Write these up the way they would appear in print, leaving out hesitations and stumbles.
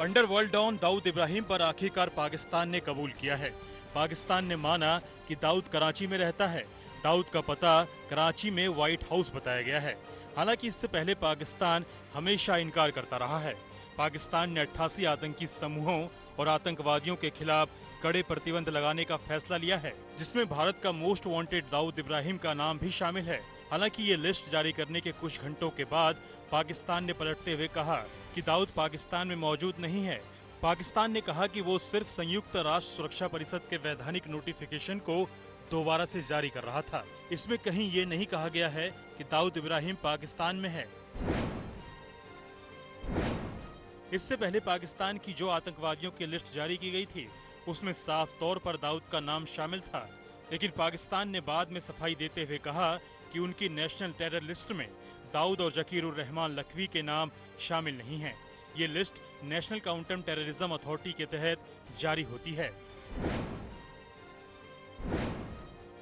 Underworld don Dawood Ibrahim पर आखिरकार पाकिस्तान ने कबूल किया है। पाकिस्तान ने माना कि दाऊद कराची में रहता है। दाऊद का पता कराची में व्हाइट हाउस बताया गया है। हालांकि इससे पहले पाकिस्तान हमेशा इनकार करता रहा है। पाकिस्तान ने 88 आतंकी समूहों और आतंकवादियों के खिलाफ कड़े प्रतिबंध लगाने का फैसला लिया है, जिसमें भारत का मोस्ट वांटेड दाऊद इब्राहिम का नाम भी शामिल है। हालांकि ये लिस्ट जारी करने के कुछ घंटों के बाद पाकिस्तान ने पलटते हुए कहा कि दाऊद पाकिस्तान में मौजूद नहीं है। पाकिस्तान ने कहा कि वो सिर्फ संयुक्त राष्ट्र सुरक्षा परिषद के वैधानिक नोटिफिकेशन को दोबारा से जारी कर रहा था। इसमें कहीं ये नहीं कहा गया है कि दाऊद इब्राहिम पाकिस्तान में है। इससे पहले पाकिस्तान की जो आतंकवादियों की लिस्ट जारी की गई थी, उसमें साफ तौर पर दाऊद का नाम शामिल था, लेकिन पाकिस्तान ने बाद में सफाई देते हुए कहा कि उनकी नेशनल टेरर लिस्ट में दाऊद और जकीरुर रहमान लखवी के नाम शामिल नहीं हैं। ये list national counter terrorism authority के तहत जारी होती है।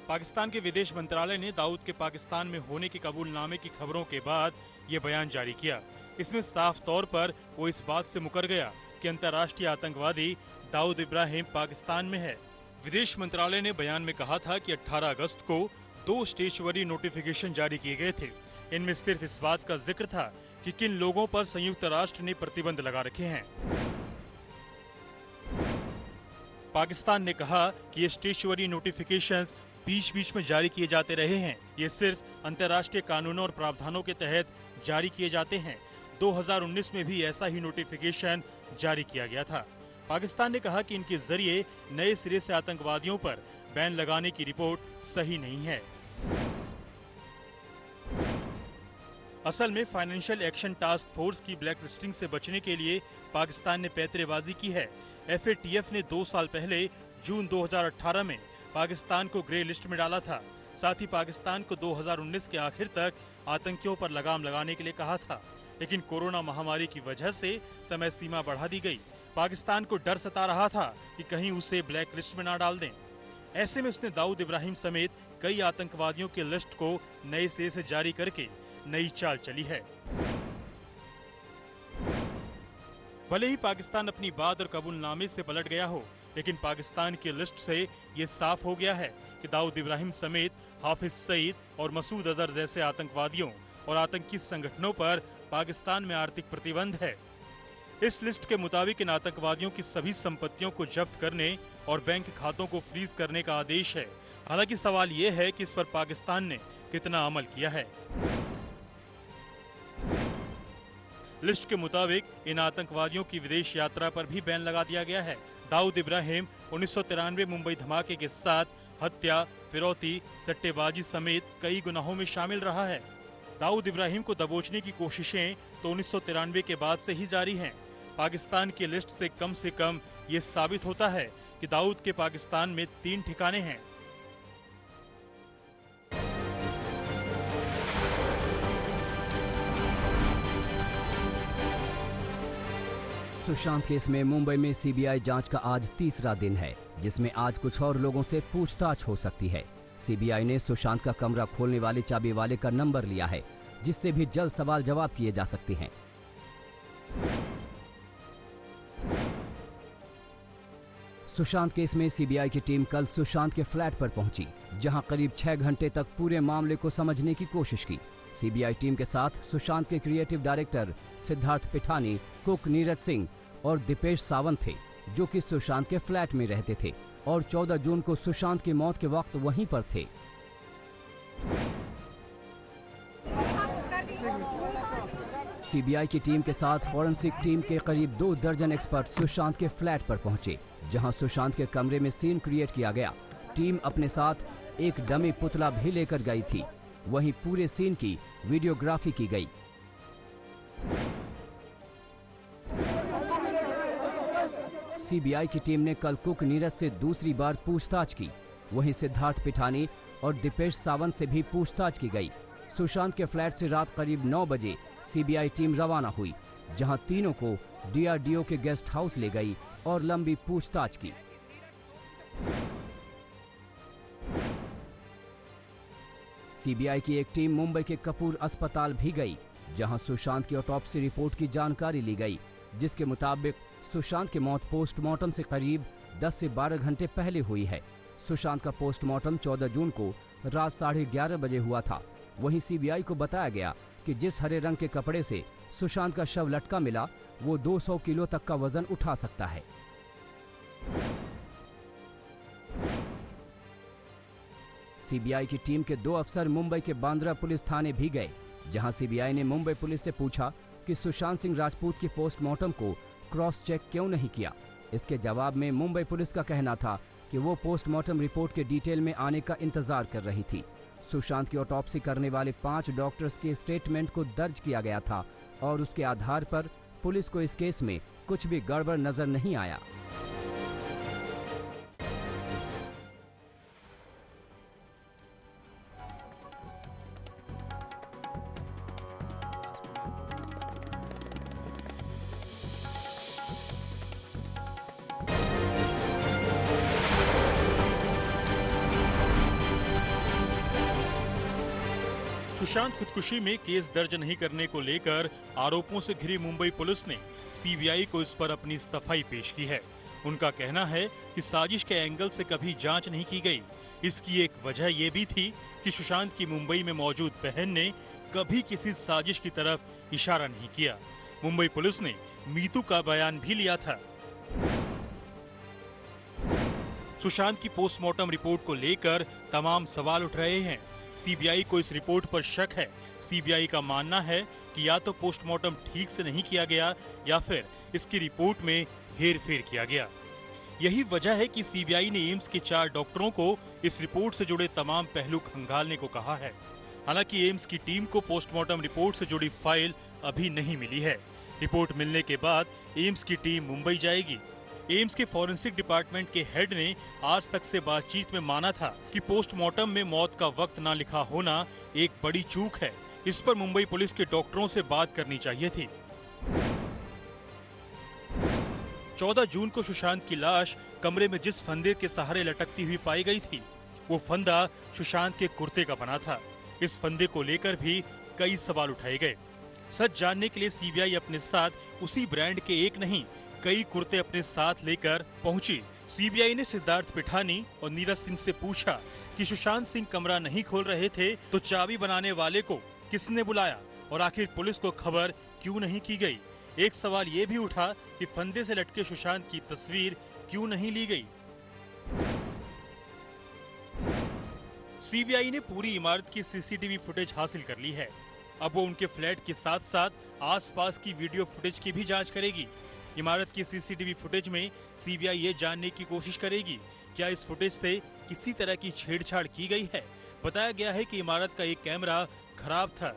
पाकिस्तान के विदेश मंत्रालय ने दाऊद के पाकिस्तान में होने के कबूलनामे की खबरों के बाद ये बयान जारी किया। इसमें साफ तौर पर वो इस बात से मुकर गया कि अंतर्राष्ट्रीय आतंकवादी दाऊद इब्राहिम पाकिस्तान में है। विदेश मंत्रालय ने बयान में कहा था कि 18 अगस्त को 2 स्टेचुअरी नोटिफिकेशन जारी किए गए थे। इनमें सिर्फ इस बात का जिक्र था कि किन लोगों पर संयुक्त राष्ट्र ने प्रतिबंध लगा रखे हैं। पाकिस्तान ने कहा कि ये स्टेचुअरी नोटिफिकेशंस बीच बीच में जारी किए जाते रहे हैं। ये सिर्फ अंतर्राष्ट्रीय कानूनों और प्रावधानों के तहत जारी किए जाते हैं। 2019 में भी ऐसा ही नोटिफिकेशन जारी किया गया था। पाकिस्तान ने कहा कि इनके जरिए नए सिरे से आतंकवादियों पर बैन लगाने की रिपोर्ट सही नहीं है। असल में फाइनेंशियल एक्शन टास्क फोर्स की ब्लैक लिस्टिंग से बचने के लिए पाकिस्तान ने पैंतरेबाजी की है। FATF ने 2 साल पहले जून 2018 में पाकिस्तान को ग्रे लिस्ट में डाला था। साथ ही पाकिस्तान को 2019 के आखिर तक आतंकियों पर लगाम लगाने के लिए कहा था, लेकिन कोरोना महामारी की वजह से समय सीमा बढ़ा दी गई। पाकिस्तान को डर सता रहा था कि कहीं उसे ब्लैक लिस्ट में ना डाल दें। ऐसे में उसने दाऊद इब्राहिम समेत कई आतंकवादियों की लिस्ट को नए सिरे से जारी करके नई चाल चली है। भले ही पाकिस्तान अपनी बात और कबूलनामे से पलट गया हो, लेकिन पाकिस्तान की लिस्ट से ये साफ हो गया है कि दाऊद इब्राहिम समेत हाफिज सईद और मसूद अजहर जैसे आतंकवादियों और आतंकी संगठनों पर पाकिस्तान में आर्थिक प्रतिबंध है। इस लिस्ट के मुताबिक इन आतंकवादियों की सभी संपत्तियों को जब्त करने और बैंक खातों को फ्रीज करने का आदेश है। हालांकि सवाल ये है कि इस पर पाकिस्तान ने कितना अमल किया है। लिस्ट के मुताबिक इन आतंकवादियों की विदेश यात्रा पर भी बैन लगा दिया गया है। दाऊद इब्राहिम 1993 मुंबई धमाके के साथ हत्या, फिरौती, सट्टेबाजी समेत कई गुनाहों में शामिल रहा है। दाऊद इब्राहिम को दबोचने की कोशिशें तो 1993 के बाद से ही जारी हैं। पाकिस्तान की लिस्ट से कम ये साबित होता है कि दाऊद के पाकिस्तान में 3 ठिकाने हैं। सुशांत केस में मुंबई में सीबीआई जांच का आज तीसरा दिन है, जिसमें आज कुछ और लोगों से पूछताछ हो सकती है। सीबीआई ने सुशांत का कमरा खोलने वाले चाबी वाले का नंबर लिया है, जिससे भी जल्द सवाल जवाब किए जा सकते हैं। सुशांत केस में सीबीआई की टीम कल सुशांत के फ्लैट पर पहुंची, जहां करीब 6 घंटे तक पूरे मामले को समझने की कोशिश की। सीबीआई टीम के साथ सुशांत के creative director Siddharth Pithani, cook Neeraj Singh और दीपेश सावंत थे, जो कि सुशांत के फ्लैट में रहते थे और 14 जून को सुशांत की मौत के वक्त वहीं पर थे। सीबीआई की टीम के साथ फॉरेंसिक टीम के करीब 2 दर्जन एक्सपर्ट सुशांत के फ्लैट पर पहुंचे, जहां सुशांत के कमरे में सीन क्रिएट किया गया। टीम अपने साथ एक डमी पुतला भी लेकर गई थी। वहीं पूरे सीन की वीडियोग्राफी की गई। सीबीआई की टीम ने कल कुक नीरज से दूसरी बार पूछताछ की। वहीं सिद्धार्थ पिठानी और दीपेश सावंत से भी पूछताछ की गई। सुशांत के फ्लैट से रात करीब 9 बजे सीबीआई टीम रवाना हुई, जहां तीनों को डीआरडीओ के गेस्ट हाउस ले गई और लंबी पूछताछ की। सीबीआई की एक टीम मुंबई के कपूर अस्पताल भी गई, जहां सुशांत की ऑटोप्सी रिपोर्ट की जानकारी ली गई, जिसके मुताबिक सुशांत की मौत पोस्टमार्टम से करीब 10 से 12 घंटे पहले हुई है। सुशांत का पोस्टमार्टम 14 जून को रात 11:30 बजे हुआ था। वहीं सीबीआई को बताया गया कि जिस हरे रंग के कपड़े से सुशांत का शव लटका मिला वो 200 किलो तक का वजन उठा सकता है। सीबीआई की टीम के 2 अफसर मुंबई के बांद्रा पुलिस थाने भी गए, जहां सीबीआई ने मुंबई पुलिस से पूछा कि सुशांत सिंह राजपूत की पोस्टमार्टम को क्रॉस चेक क्यों नहीं किया। इसके जवाब में मुंबई पुलिस का कहना था कि वो पोस्टमार्टम रिपोर्ट के डिटेल में आने का इंतजार कर रही थी। सुशांत की ऑटोप्सी करने वाले 5 डॉक्टर्स के स्टेटमेंट को दर्ज किया गया था और उसके आधार पर पुलिस को इस केस में कुछ भी गड़बड़ नजर नहीं आया। सुशांत खुदकुशी में केस दर्ज नहीं करने को लेकर आरोपों से घिरी मुंबई पुलिस ने सीबीआई को इस पर अपनी सफाई पेश की है। उनका कहना है कि साजिश के एंगल से कभी जांच नहीं की गई। इसकी एक वजह ये भी थी कि सुशांत की मुंबई में मौजूद बहन ने कभी किसी साजिश की तरफ इशारा नहीं किया। मुंबई पुलिस ने मीतू का बयान भी लिया था। सुशांत की पोस्टमार्टम रिपोर्ट को लेकर तमाम सवाल उठ रहे हैं। सीबीआई को इस रिपोर्ट पर शक है। सीबीआई का मानना है कि या तो पोस्टमार्टम ठीक से नहीं किया गया या फिर इसकी रिपोर्ट में हेरफेर किया गया। यही वजह है कि सीबीआई ने एम्स के 4 डॉक्टरों को इस रिपोर्ट से जुड़े तमाम पहलू खंगालने को कहा है। हालांकि एम्स की टीम को पोस्टमार्टम रिपोर्ट से जुड़ी फाइल अभी नहीं मिली है। रिपोर्ट मिलने के बाद एम्स की टीम मुंबई जाएगी। एम्स के फॉरेंसिक डिपार्टमेंट के हेड ने आज तक से बातचीत में माना था कि पोस्टमार्टम में मौत का वक्त न लिखा होना एक बड़ी चूक है। इस पर मुंबई पुलिस के डॉक्टरों से बात करनी चाहिए थी। 14 जून को सुशांत की लाश कमरे में जिस फंदे के सहारे लटकती हुई पाई गई थी, वो फंदा सुशांत के कुर्ते का बना था। इस फंदे को लेकर भी कई सवाल उठाए गए। सच जानने के लिए सीबीआई अपने साथ उसी ब्रांड के एक नहीं कई कुर्ते अपने साथ लेकर पहुंची। सीबीआई ने सिद्धार्थ पिठानी और नीरज सिंह से पूछा कि सुशांत सिंह कमरा नहीं खोल रहे थे तो चाबी बनाने वाले को किसने बुलाया और आखिर पुलिस को खबर क्यों नहीं की गई। एक सवाल ये भी उठा कि फंदे से लटके सुशांत की तस्वीर क्यों नहीं ली गई। सीबीआई ने पूरी इमारत की सीसीटीवी फुटेज हासिल कर ली है। अब वो उनके फ्लैट के साथ साथ आसपास की वीडियो फुटेज की भी जांच करेगी। इमारत की सीसीटीवी फुटेज में सीबीआई ये जानने की कोशिश करेगी क्या इस फुटेज से किसी तरह की छेड़छाड़ की गई है। बताया गया है कि इमारत का एक कैमरा खराब था।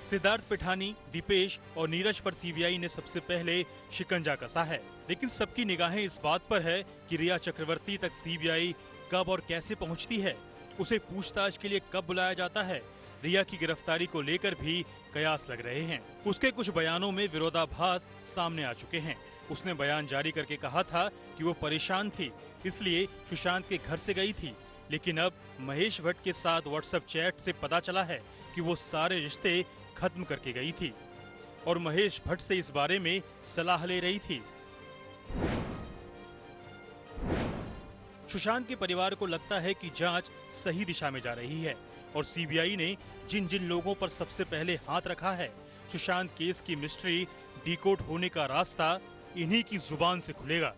सिद्धार्थ पिठानी, दीपेश और नीरज पर सीबीआई ने सबसे पहले शिकंजा कसा है, लेकिन सबकी निगाहें इस बात पर है कि रिया चक्रवर्ती तक सीबीआई कब और कैसे पहुंचती है, उसे पूछताछ के लिए कब बुलाया जाता है। रिया की गिरफ्तारी को लेकर भी कयास लग रहे हैं। उसके कुछ बयानों में विरोधाभास सामने आ चुके हैं। उसने बयान जारी करके कहा था कि वो परेशान थी, इसलिए सुशांत के घर से गई थी, लेकिन अब महेश भट्ट के साथ व्हाट्सएप चैट से पता चला है कि वो सारे रिश्ते खत्म करके गई थी और महेश भट्ट से इस बारे में सलाह ले रही थी। सुशांत के परिवार को लगता है कि जांच सही दिशा में जा रही है और सीबीआई ने जिन जिन लोगों पर सबसे पहले हाथ रखा है, सुशांत केस की मिस्ट्री डिकोड होने का रास्ता इन्हीं की जुबान से खुलेगा।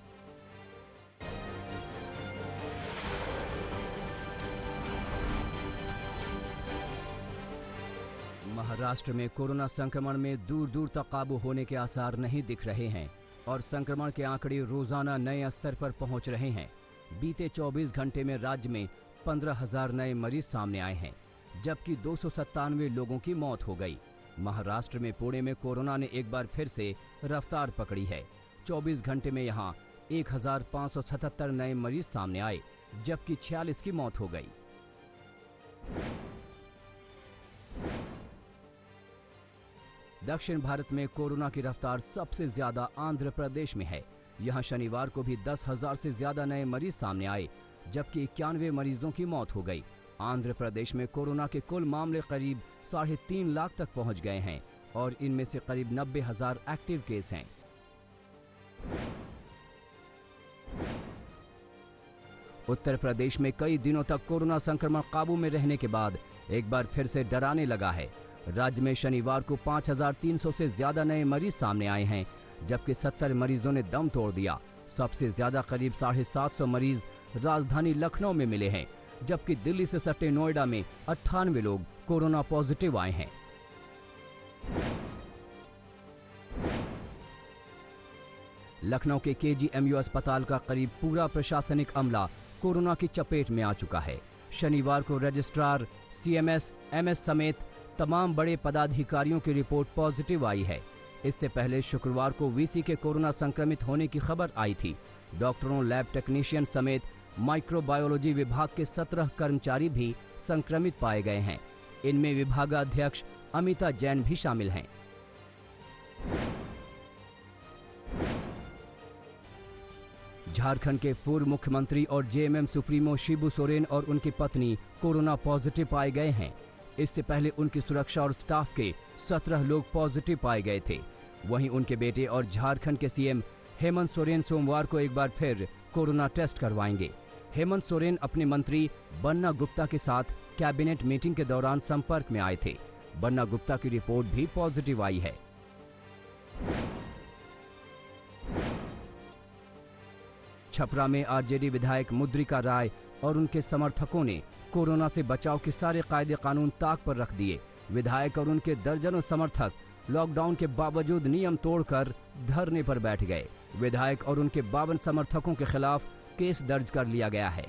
महाराष्ट्र में कोरोना संक्रमण में दूर दूर तक काबू होने के आसार नहीं दिख रहे हैं और संक्रमण के आंकड़े रोजाना नए स्तर पर पहुंच रहे हैं। बीते 24 घंटे में राज्य में 15,000 नए मरीज सामने आए हैं, जबकि 297 लोगों की मौत हो गई। महाराष्ट्र में पुणे में कोरोना ने एक बार फिर से रफ्तार पकड़ी है। 24 घंटे में यहां 1,577 नए मरीज सामने आए, जबकि 46 की मौत हो गई। दक्षिण भारत में कोरोना की रफ्तार सबसे ज्यादा आंध्र प्रदेश में है। यहां शनिवार को भी 10,000 से ज्यादा नए मरीज सामने आए, जबकि 91 मरीजों की मौत हो गई। आंध्र प्रदेश में कोरोना के कुल मामले करीब 3.5 लाख तक पहुंच गए हैं और इनमें से करीब 90,000 एक्टिव केस हैं। उत्तर प्रदेश में कई दिनों तक कोरोना संक्रमण काबू में रहने के बाद एक बार फिर से डराने लगा है। राज्य में शनिवार को 5,300 से ज्यादा नए मरीज सामने आए हैं, जबकि 70 मरीजों ने दम तोड़ दिया। सबसे ज्यादा करीब 750 मरीज राजधानी लखनऊ में मिले हैं, जबकि दिल्ली से सटे नोएडा में 98 लोग कोरोना पॉजिटिव आए हैं। लखनऊ के केजीएमयू अस्पताल का करीब पूरा प्रशासनिक अमला कोरोना की चपेट में आ चुका है। शनिवार को रजिस्ट्रार, सीएमएस, एमएस समेत तमाम बड़े पदाधिकारियों की रिपोर्ट पॉजिटिव आई है। इससे पहले शुक्रवार को वीसी के कोरोना संक्रमित होने की खबर आई थी। डॉक्टरों, लैब टेक्नीशियन समेत माइक्रोबायोलॉजी विभाग के 17 कर्मचारी भी संक्रमित पाए गए हैं। इनमें विभागाध्यक्ष अमिता जैन भी शामिल हैं। झारखंड के पूर्व मुख्यमंत्री और जेएमएम सुप्रीमो शिबू सोरेन और उनकी पत्नी कोरोना पॉजिटिव पाए गए हैं। इससे पहले उनकी सुरक्षा और स्टाफ के 17 लोग पॉजिटिव पाए गए थे। वहीं उनके बेटे और झारखंड के सीएम हेमंत सोरेन सोमवार को एक बार फिर कोरोना टेस्ट करवाएंगे। हेमंत सोरेन अपने मंत्री बन्ना गुप्ता के साथ कैबिनेट मीटिंग के दौरान संपर्क में आए थे। बन्ना गुप्ता की रिपोर्ट भी पॉजिटिव आई है। छपरा में आरजेडी विधायक मुद्रिका राय और उनके समर्थकों ने कोरोना से बचाव के सारे कायदे कानून ताक पर रख दिए। विधायक और उनके दर्जनों समर्थक लॉकडाउन के बावजूद नियम तोड़कर धरने पर बैठ गए। विधायक और उनके 52 समर्थकों के खिलाफ केस दर्ज कर लिया गया है।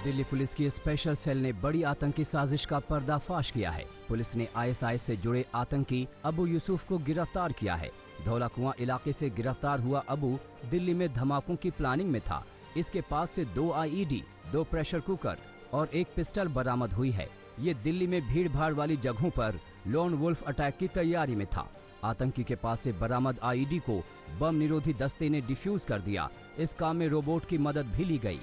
दिल्ली पुलिस की स्पेशल सेल ने बड़ी आतंकी साजिश का पर्दाफाश किया है। पुलिस ने आईएसआई से जुड़े आतंकी अबू यूसुफ को गिरफ्तार किया है। धौला कुआं इलाके से गिरफ्तार हुआ अबू दिल्ली में धमाकों की प्लानिंग में था। इसके पास से 2 आईईडी, 2 प्रेशर कुकर और 1 पिस्टल बरामद हुई है। ये दिल्ली में भीड़ भाड़ वाली जगहों पर लोन वुल्फ अटैक की तैयारी में था। आतंकी के पास से बरामद आईईडी को बम निरोधी दस्ते ने डिफ्यूज कर दिया। इस काम में रोबोट की मदद भी ली गई।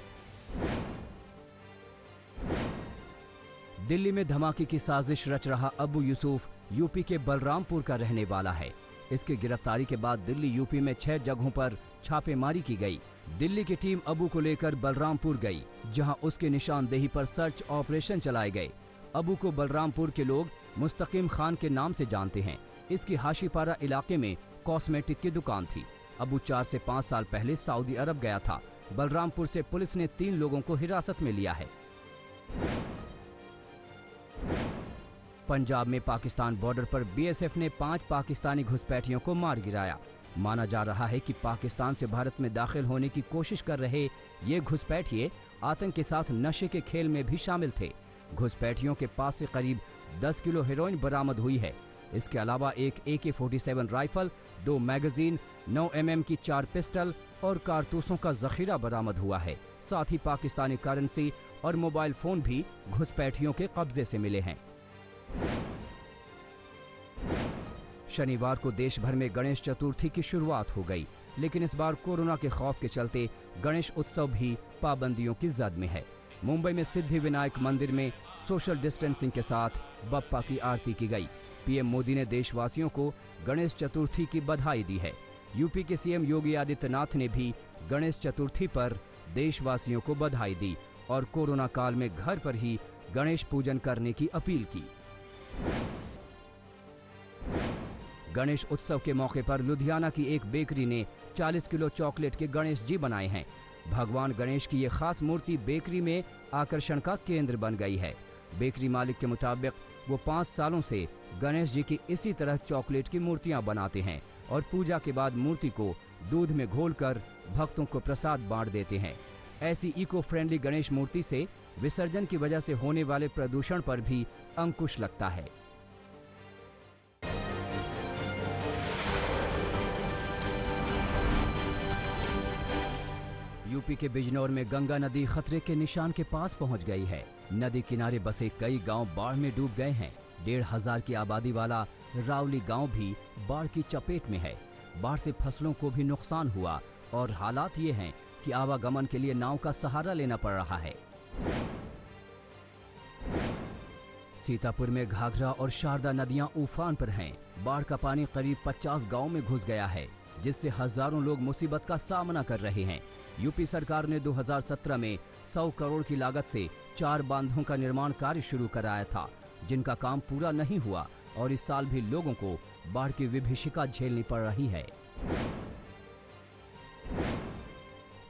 दिल्ली में धमाके की साजिश रच रहा अबू यूसुफ यूपी के बलरामपुर का रहने वाला है। इसकी गिरफ्तारी के बाद दिल्ली यूपी में 6 जगहों पर छापेमारी की गई। दिल्ली की टीम अबू को लेकर बलरामपुर गई, जहां उसके निशानदेही पर सर्च ऑपरेशन चलाए गए। अबू को बलरामपुर के लोग मुस्तकीम खान के नाम से जानते हैं। इसकी हाशीपारा इलाके में कॉस्मेटिक की दुकान थी। अबू 4 से 5 साल पहले सऊदी अरब गया था। बलरामपुर से पुलिस ने 3 लोगों को हिरासत में लिया है। पंजाब में पाकिस्तान बॉर्डर पर बीएसएफ ने 5 पाकिस्तानी घुसपैठियों को मार गिराया। माना जा रहा है कि पाकिस्तान से भारत में दाखिल होने की कोशिश कर रहे ये घुसपैठिए आतंक के साथ नशे के खेल में भी शामिल थे। घुसपैठियों के पास से करीब 10 किलो हेरोइन बरामद हुई है। इसके अलावा एक AK-47 राइफल, 2 मैगजीन, 9 mm की 4 पिस्टल और कारतूसों का जखीरा बरामद हुआ है। साथ ही पाकिस्तानी करेंसी और मोबाइल फोन भी घुसपैठियों के कब्जे से मिले हैं। शनिवार को देश भर में गणेश चतुर्थी की शुरुआत हो गई, लेकिन इस बार कोरोना के खौफ के चलते गणेश उत्सव भी पाबंदियों की जद में है। मुंबई में सिद्धि विनायक मंदिर में सोशल डिस्टेंसिंग के साथ बप्पा की आरती की गई। पीएम मोदी ने देशवासियों को गणेश चतुर्थी की बधाई दी है। यूपी के सीएम योगी आदित्यनाथ ने भी गणेश चतुर्थी पर देशवासियों को बधाई दी और कोरोना काल में घर पर ही गणेश पूजन करने की अपील की। गणेश उत्सव के मौके पर लुधियाना की एक बेकरी ने 40 किलो चॉकलेट के गणेश जी बनाए हैं। भगवान गणेश की ये खास मूर्ति बेकरी में आकर्षण का केंद्र बन गई है। बेकरी मालिक के मुताबिक वो 5 सालों से गणेश जी की इसी तरह चॉकलेट की मूर्तियां बनाते हैं और पूजा के बाद मूर्ति को दूध में घोलकर भक्तों को प्रसाद बांट देते हैं। ऐसी इको फ्रेंडली गणेश मूर्ति से विसर्जन की वजह से होने वाले प्रदूषण पर भी अंकुश लगता है। यूपी के बिजनौर में गंगा नदी खतरे के निशान के पास पहुंच गई है। नदी किनारे बसे कई गांव बाढ़ में डूब गए हैं। 1,500 की आबादी वाला रावली गांव भी बाढ़ की चपेट में है। बाढ़ से फसलों को भी नुकसान हुआ और हालात ये हैं कि आवागमन के लिए नाव का सहारा लेना पड़ रहा है। सीतापुर में घाघरा और शारदा नदियां उफान पर हैं। बाढ़ का पानी करीब 50 गांव में घुस गया है, जिससे हजारों लोग मुसीबत का सामना कर रहे हैं। यूपी सरकार ने 2017 में 100 करोड़ की लागत से 4 बांधों का निर्माण कार्य शुरू कराया था, जिनका काम पूरा नहीं हुआ और इस साल भी लोगों को बाढ़ की विभीषिका झेलनी पड़ रही है।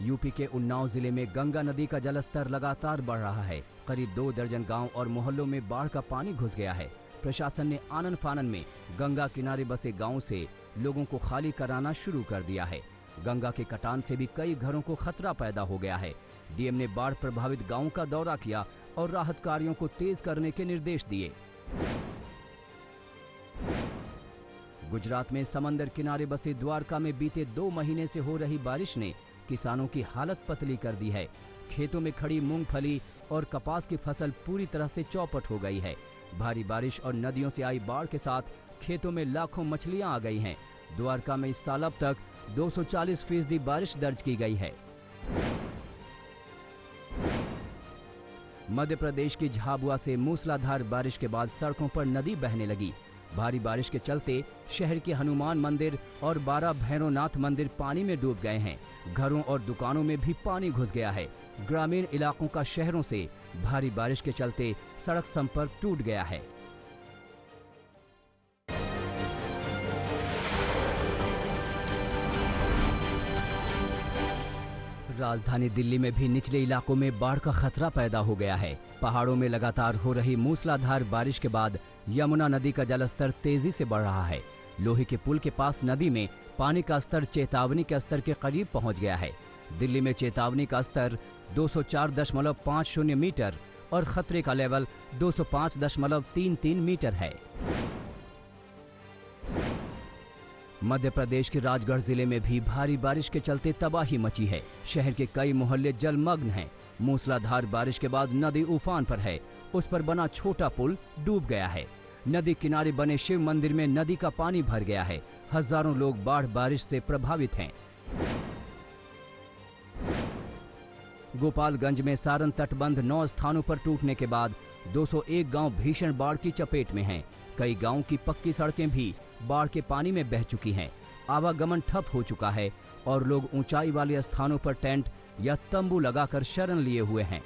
यूपी के उन्नाव जिले में गंगा नदी का जलस्तर लगातार बढ़ रहा है। करीब 2 दर्जन गांव और मोहल्लों में बाढ़ का पानी घुस गया है। प्रशासन ने आनन फानन में गंगा किनारे बसे गांव से लोगों को खाली कराना शुरू कर दिया है। गंगा के कटान से भी कई घरों को खतरा पैदा हो गया है। डीएम ने बाढ़ प्रभावित गांवों का दौरा किया और राहत कार्यों को तेज करने के निर्देश दिए। गुजरात में समंदर किनारे बसे द्वारका में बीते 2 महीने से हो रही बारिश ने किसानों की हालत पतली कर दी है। खेतों में खड़ी मूंगफली और कपास की फसल पूरी तरह से चौपट हो गई है। भारी बारिश और नदियों से आई बाढ़ के साथ खेतों में लाखों मछलियां आ गई हैं। द्वारका में इस साल अब तक 240% बारिश दर्ज की गई है। मध्य प्रदेश की झाबुआ से मूसलाधार बारिश के बाद सड़कों पर नदी बहने लगी। भारी बारिश के चलते शहर के हनुमान मंदिर और 12 भैरवनाथ मंदिर पानी में डूब गए हैं। घरों और दुकानों में भी पानी घुस गया है। ग्रामीण इलाकों का शहरों से भारी बारिश के चलते सड़क संपर्क टूट गया है। राजधानी दिल्ली में भी निचले इलाकों में बाढ़ का खतरा पैदा हो गया है। पहाड़ों में लगातार हो रही मूसलाधार बारिश के बाद यमुना नदी का जलस्तर तेजी से बढ़ रहा है। लोहे के पुल के पास नदी में पानी का स्तर चेतावनी के स्तर के करीब पहुंच गया है। दिल्ली में चेतावनी का स्तर 204.50 मीटर और खतरे का लेवल 205.33 मीटर है। मध्य प्रदेश के राजगढ़ जिले में भी भारी बारिश के चलते तबाही मची है। शहर के कई मोहल्ले जलमग्न हैं। मूसलाधार बारिश के बाद नदी उफान पर है। उस पर बना छोटा पुल डूब गया है। नदी किनारे बने शिव मंदिर में नदी का पानी भर गया है। हजारों लोग बाढ़ बारिश से प्रभावित हैं। गोपालगंज में सारण तटबंध 9 स्थानों पर टूटने के बाद 201 गांव भीषण बाढ़ की चपेट में हैं। कई गांवों की पक्की सड़कें भी बाढ़ के पानी में बह चुकी हैं। आवागमन ठप हो चुका है और लोग ऊंचाई वाले स्थानों पर टेंट या तंबू लगाकर शरण लिए हुए हैं।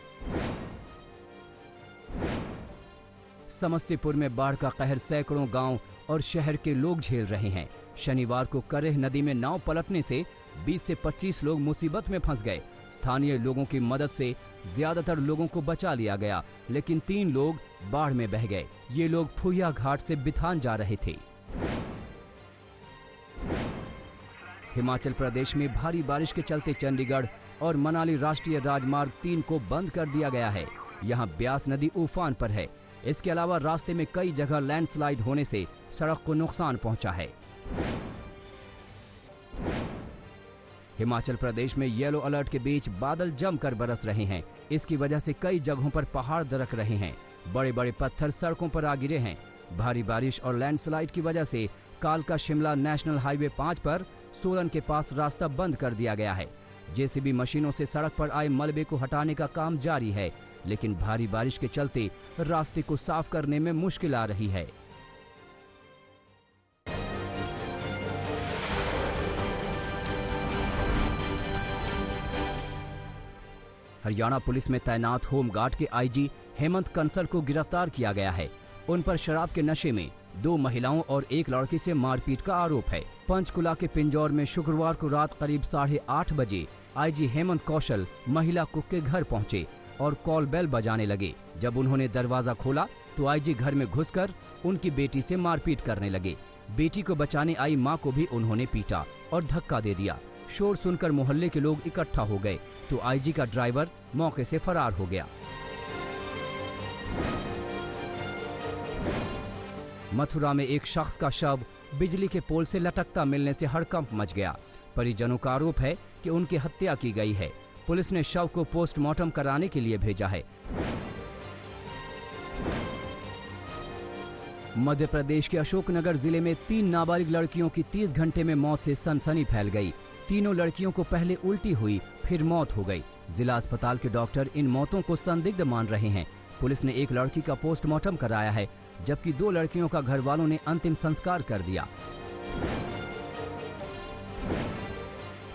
समस्तीपुर में बाढ़ का कहर सैकड़ों गांव और शहर के लोग झेल रहे हैं। शनिवार को करेह नदी में नाव पलटने से 20 से 25 लोग मुसीबत में फंस गए। स्थानीय लोगों की मदद से ज्यादातर लोगों को बचा लिया गया, लेकिन 3 लोग बाढ़ में बह गए। ये लोग फुहिया घाट से बिथान जा रहे थे। हिमाचल प्रदेश में भारी बारिश के चलते चंडीगढ़ और मनाली राष्ट्रीय राजमार्ग 3 को बंद कर दिया गया है। यहां ब्यास नदी उफान पर है। इसके अलावा रास्ते में कई जगह लैंडस्लाइड होने से सड़क को नुकसान पहुंचा है। हिमाचल प्रदेश में येलो अलर्ट के बीच बादल जमकर बरस रहे हैं। इसकी वजह से कई जगहों पर पहाड़ दरक रहे हैं। बड़े बड़े पत्थर सड़कों पर आ गिरे हैं। भारी बारिश और लैंडस्लाइड की वजह से कालका शिमला नेशनल हाईवे 5 पर सोलन के पास रास्ता बंद कर दिया गया है। जेसीबी मशीनों से सड़क पर आए मलबे को हटाने का काम जारी है, लेकिन भारी बारिश के चलते रास्ते को साफ करने में मुश्किल आ रही है। हरियाणा पुलिस में तैनात होमगार्ड के आईजी हेमंत कंसल को गिरफ्तार किया गया है। उन पर शराब के नशे में 2 महिलाओं और 1 लड़की से मारपीट का आरोप है। पंचकुला के पिंजौर में शुक्रवार को रात करीब 8:30 बजे आईजी हेमंत कौशल महिला कुक के घर पहुंचे और कॉल बेल बजाने लगे। जब उन्होंने दरवाजा खोला तो आईजी घर में घुसकर उनकी बेटी से मारपीट करने लगे। बेटी को बचाने आई मां को भी उन्होंने पीटा और धक्का दे दिया। शोर सुनकर मोहल्ले के लोग इकट्ठा हो गए तो आईजी का ड्राइवर मौके से फरार हो गया। मथुरा में एक शख्स का शव बिजली के पोल से लटकता मिलने से हड़कंप मच गया। परिजनों का आरोप है कि उनकी हत्या की गई है। पुलिस ने शव को पोस्टमार्टम कराने के लिए भेजा है। मध्य प्रदेश के अशोकनगर जिले में 3 नाबालिग लड़कियों की 30 घंटे में मौत से सनसनी फैल गई। तीनों लड़कियों को पहले उल्टी हुई, फिर मौत हो गई। जिला अस्पताल के डॉक्टर इन मौतों को संदिग्ध मान रहे हैं। पुलिस ने एक लड़की का पोस्टमार्टम कराया है, जबकि 2 लड़कियों का घर वालों ने अंतिम संस्कार कर दिया।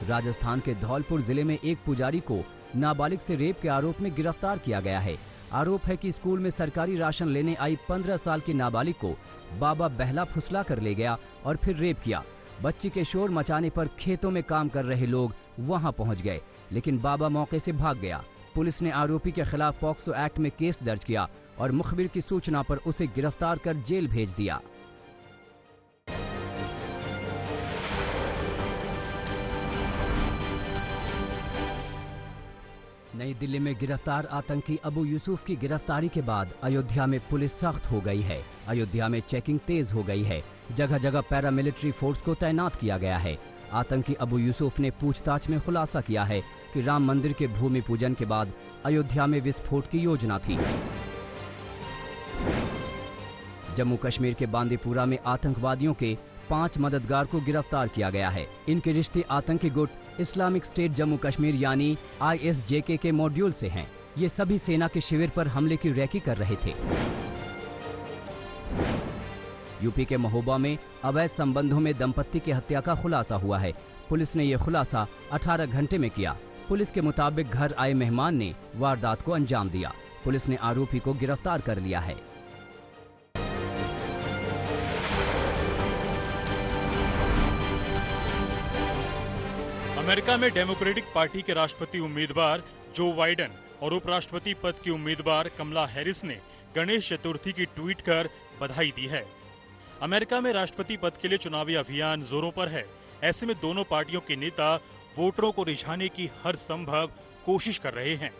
राजस्थान के धौलपुर जिले में एक पुजारी को नाबालिग से रेप के आरोप में गिरफ्तार किया गया है। आरोप है कि स्कूल में सरकारी राशन लेने आई 15 साल की नाबालिग को बाबा बहला फुसला कर ले गया और फिर रेप किया। बच्ची के शोर मचाने पर खेतों में काम कर रहे लोग वहां पहुंच गए, लेकिन बाबा मौके से भाग गया। पुलिस ने आरोपी के खिलाफ पॉक्सो एक्ट में केस दर्ज किया और मुखबिर की सूचना पर उसे गिरफ्तार कर जेल भेज दिया। नई दिल्ली में गिरफ्तार आतंकी अबू यूसुफ की गिरफ्तारी के बाद अयोध्या में पुलिस सख्त हो गई है। अयोध्या में चेकिंग तेज हो गई है। जगह जगह पैरामिलिट्री फोर्स को तैनात किया गया है। आतंकी अबू यूसुफ ने पूछताछ में खुलासा किया है कि राम मंदिर के भूमि पूजन के बाद अयोध्या में विस्फोट की योजना थी। जम्मू कश्मीर के बांदीपुरा में आतंकवादियों के 5 मददगार को गिरफ्तार किया गया है। इनके रिश्ते आतंकी गुट इस्लामिक स्टेट जम्मू कश्मीर यानी ISJK के मॉड्यूल से हैं। ये सभी सेना के शिविर पर हमले की रैकी कर रहे थे। यूपी के महोबा में अवैध संबंधों में दंपत्ति की हत्या का खुलासा हुआ है। पुलिस ने यह खुलासा 18 घंटे में किया। पुलिस के मुताबिक घर आए मेहमान ने वारदात को अंजाम दिया। पुलिस ने आरोपी को गिरफ्तार कर लिया है। अमेरिका में डेमोक्रेटिक पार्टी के राष्ट्रपति उम्मीदवार जो बाइडेन और उपराष्ट्रपति पद की उम्मीदवार कमला हैरिस ने गणेश चतुर्थी की ट्वीट कर बधाई दी है। अमेरिका में राष्ट्रपति पद के लिए चुनावी अभियान जोरों पर है। ऐसे में दोनों पार्टियों के नेता वोटरों को रिझाने की हर संभव कोशिश कर रहे हैं।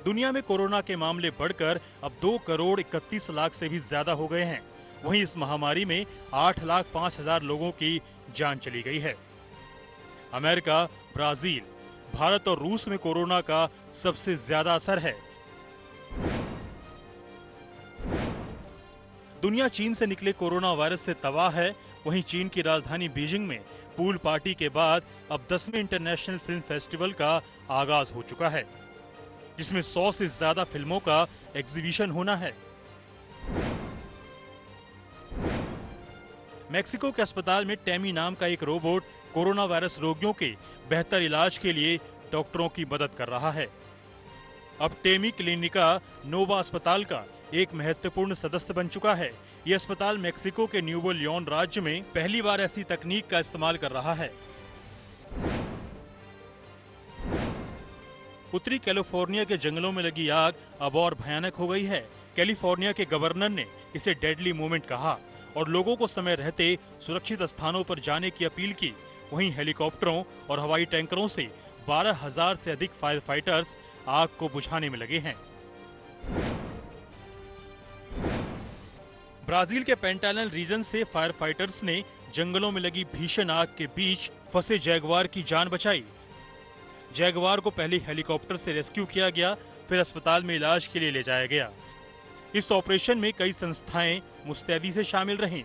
दुनिया में कोरोना के मामले बढ़कर अब 2 करोड़ 31 लाख से भी ज्यादा हो गए हैं। वहीं इस महामारी में 8,05,000 लोगों की जान चली गई है। अमेरिका, ब्राजील, भारत और रूस में कोरोना का सबसे ज्यादा असर है। दुनिया चीन से निकले कोरोना वायरस से तबाह है। वहीं चीन की राजधानी बीजिंग में पूल पार्टी के बाद अब 10वें इंटरनेशनल फिल्म फेस्टिवल का आगाज हो चुका है, जिसमें 100 से ज्यादा फिल्मों का एग्जीबिशन होना है। मेक्सिको के अस्पताल में टेमी नाम का एक रोबोट कोरोना वायरस रोगियों के बेहतर इलाज के लिए डॉक्टरों की मदद कर रहा है। अब टेमी क्लिनिका नोवा अस्पताल का एक महत्वपूर्ण सदस्य बन चुका है। यह अस्पताल मेक्सिको के न्यूवो लियोन राज्य में पहली बार ऐसी तकनीक का इस्तेमाल कर रहा है। उत्तरी कैलिफोर्निया के जंगलों में लगी आग अब और भयानक हो गई है। कैलिफोर्निया के गवर्नर ने इसे डेडली मोमेंट कहा और लोगों को समय रहते सुरक्षित स्थानों पर जाने की अपील की। वहीं हेलीकॉप्टरों और हवाई टैंकरों से 12,000 से अधिक फायर फाइटर्स आग को बुझाने में लगे हैं। ब्राजील के पेंटानल रीजन से फायर फाइटर्स ने जंगलों में लगी भीषण आग के बीच फंसे जैगवार की जान बचाई। जैगवार को पहले हेलीकॉप्टर से रेस्क्यू किया गया, फिर अस्पताल में इलाज के लिए ले जाया गया। इस ऑपरेशन में कई संस्थाएं मुस्तैदी से शामिल रहीं।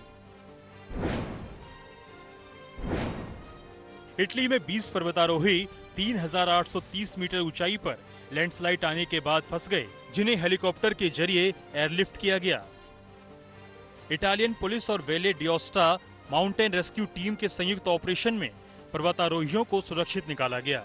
इटली में 20 पर्वतारोही 3,830 मीटर ऊंचाई पर लैंडस्लाइड आने के बाद फंस गए, जिन्हें हेलीकॉप्टर के जरिए एयरलिफ्ट किया गया। इटालियन पुलिस और वेले डिओस्टा माउंटेन रेस्क्यू टीम के संयुक्त ऑपरेशन में पर्वतारोहियों को सुरक्षित निकाला गया।